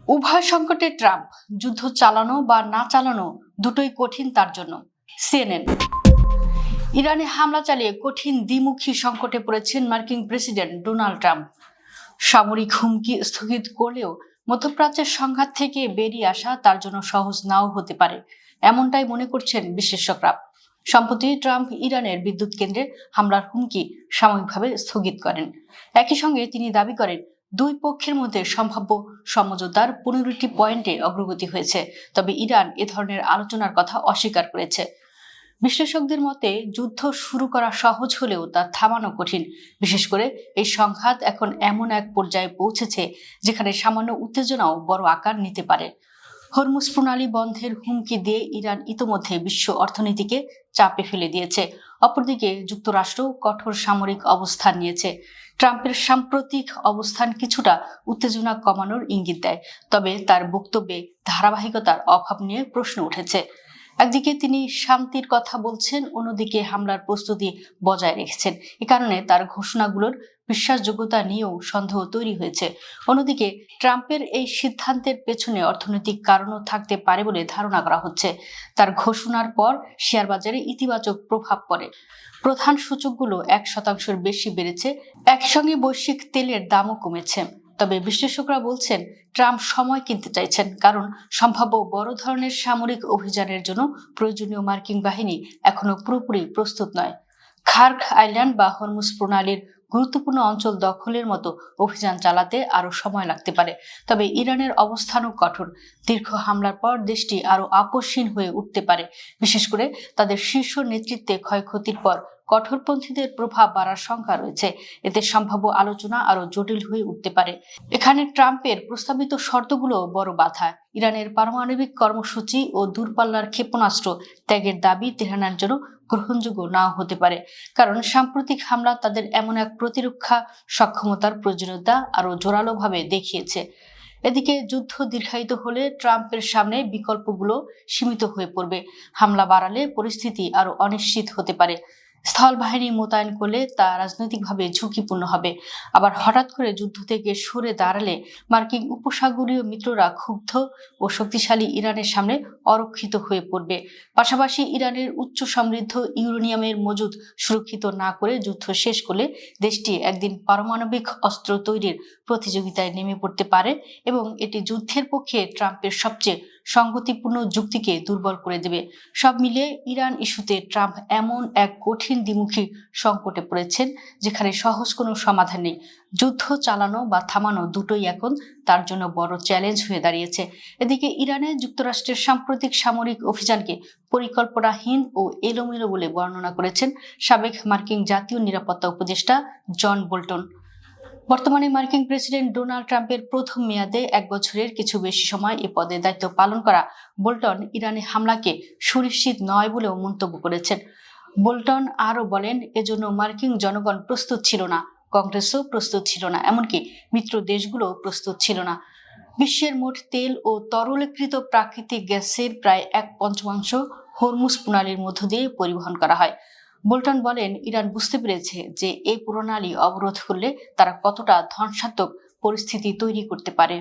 উভয় সংকটে ট্রাম্প, যুদ্ধ চালানো বা না চালানো দুটোই কঠিন তার জন্য। সিএনএন। ইরানে হামলা চালিয়ে কঠিন দ্বিমুখী সংকটে পড়েছেন মার্কিন প্রেসিডেন্ট ডোনাল্ড ট্রাম্প। সামরিক হুমকি স্থগিত করলেও মধ্যপ্রাচ্যের সংঘাত থেকে বেরিয়ে আসা তার জন্য সহজ নাও হতে পারে, এমনটাই মনে করছেন বিশ্লেষকরা। সম্প্রতি ট্রাম্প ইরানের বিদ্যুৎ কেন্দ্রে হামলার হুমকি সাময়িকভাবে স্থগিত করেন। একই সঙ্গে তিনি দাবি করেন দুই পক্ষের মধ্যে সম্ভাব্য সমঝোতার 15টি পয়েন্টে অগ্রগতি হয়েছে, তবে ইরান এ ধরনের আলোচনার কথা অস্বীকার করেছে। বিশ্লেষকদের মতে যুদ্ধ শুরু করা সহজ হলেও তা থামানো কঠিন, বিশেষ করে এই সংঘাত এখন এমন এক পর্যায়ে পৌঁছেছে যেখানে সামান্য উত্তেজনাও বড় আকার নিতে পারে। হরমুজ প্রণালী বন্ধের হুমকি দিয়ে ইরান ইতোমধ্যে বিশ্ব অর্থনীতিকে চাপে ফেলে দিয়েছে। অপরদিকে যুক্তরাষ্ট্র কঠোর সামরিক অবস্থান নিয়েছে। ট্রাম্পের সাম্প্রতিক অবস্থান কিছুটা উত্তেজনা কমানোর ইঙ্গিত দেয়, তবে তার বক্তব্যে ধারাবাহিকতার অভাব নিয়ে প্রশ্ন উঠেছে। একদিকে তিনি শান্তির কথা বলছেন, অন্যদিকে হামলার প্রস্তুতি বজায় রেখেছেন। এ কারণে তার ঘোষণাগুলোর বিশ্বাসযোগ্যতা নিয়েও সন্দেহ তৈরি হয়েছে। অন্যদিকে ট্রাম্পের এই সিদ্ধান্তের পেছনে অর্থনৈতিক কারণও থাকতে পারে বলে ধারণা করা হচ্ছে। তার ঘোষণার পর শেয়ার বাজারে ইতিবাচক প্রভাব পড়ে। প্রধান সূচকগুলো 1% বেশি বেড়েছে। একই সঙ্গে বৈশ্বিক তেলের দামও কমেছে। তবে বিশ্লেষকরা বলছেন ট্রাম্প সময় কিনতে চাইছেন, কারণ সম্ভাব্য বড় ধরনের সামরিক অভিযানের জন্য প্রয়োজনীয় মার্কিন বাহিনী এখনো পুরোপুরি প্রস্তুত নয়। খার্ক আইল্যান্ড বা হরমুজ প্রণালীর গুরুত্বপূর্ণ অঞ্চল দখলের মতো অভিযান চালাতে আরো সময় লাগতে পারে। তবে ইরানের অবস্থানও কঠোর। দীর্ঘ হামলার পর দেশটি আরো আপোষহীন হয়ে উঠতে পারে, বিশেষ করে তাদের শীর্ষ নেতৃত্বে ক্ষয়ক্ষতির পর কঠোরপন্থীদের প্রভাব বাড়ার শঙ্কা রয়েছে। এতে সম্ভাব্য আলোচনা আরো জটিল হয়ে উঠতে পারে। এখানে ট্রাম্পের প্রস্তাবিত শর্তগুলো বড় বাধা। ইরানের পারমাণবিক কর্মসূচি ও দূরপাল্লার ক্ষেপণাস্ত্র ত্যাগের দাবি তেহরানের জন্য গ্রহণযোগ্য নাও হতে পারে, কারণ সাম্প্রতিক হামলা তাদের এমন এক প্রতিরক্ষা সক্ষমতার প্রয়োজনীয়তা আরো জোরালোভাবে দেখিয়েছে। এদিকে যুদ্ধ দীর্ঘায়িত হলে ট্রাম্পের সামনে বিকল্পগুলো সীমিত হয়ে পড়বে। হামলা বাড়ালে পরিস্থিতি আরো অনিশ্চিত হতে পারে। স্থল বাহিনী মোতায়েন করলে তা রাজনৈতিকভাবে ঝুঁকিপূর্ণ হবে। আবার হঠাৎ করে যুদ্ধ থেকে সরে দাঁড়ালে মার্কিন উপসাগরীয় মিত্ররা ক্ষুব্ধ ও শক্তিশালী ইরানের সামনে অরক্ষিত হয়ে পড়বে। পাশাপাশি ইরানের উচ্চ সমৃদ্ধ ইউরেনিয়ামের মজুদ সুরক্ষিত না করে যুদ্ধ শেষ করলে দেশটি একদিন পারমাণবিক অস্ত্র তৈরির প্রতিযোগিতায় নেমে পড়তে পারে এবং এটি যুদ্ধের পক্ষে ট্রাম্পের সবচেয়ে সংগতিপূর্ণ যুক্তিকে দুর্বল করে দেবে। সব মিলিয়ে ইরান ইস্যুতে ট্রাম্প এমন এক কঠিন দ্বিমুখী সংকটে পড়েছেন যেখানে সহজ কোনো সমাধান নেই। যুদ্ধ চালানো বা থামানো দুটোই এখন তার জন্য বড় চ্যালেঞ্জ হয়ে দাঁড়িয়েছে। এদিকে ইরানে যুক্তরাষ্ট্রের সাম্প্রতিক সামরিক অভিযানকে পরিকল্পনাহীন ও এলোমেলো বলে বর্ণনা করেছেন সাবেক মার্কিন জাতীয় নিরাপত্তা উপদেষ্টা জন বোল্টন। বর্তমানে মার্কিন প্রেসিডেন্ট ডোনাল্ড ট্রাম্পের প্রথম মেয়াদে 1 বছরের কিছু বেশি সময় এ পদে দায়িত্ব পালন করা বোল্টন ইরানে হামলাকে সুনিশ্চিত নয় বলেও মন্তব্য করেছেন। বোল্টন আরও বলেন, এজন্য মার্কিন জনগণ প্রস্তুত ছিল না, কংগ্রেসও প্রস্তুত ছিল না, এমনকি মিত্র দেশগুলো প্রস্তুত ছিল না। বিশ্বের মোট তেল ও তরলীকৃত প্রাকৃতিক গ্যাসের প্রায় 1/5 হরমুজ প্রণালীর মধ্য দিয়ে পরিবহন করা হয়। বোল্টন বলেন, ইরান বুঝতে পেরেছে যে এই প্রণালী অবরোধ করলে তারা কতটা ধ্বংসাত্মক পরিস্থিতি তৈরি করতে পারে।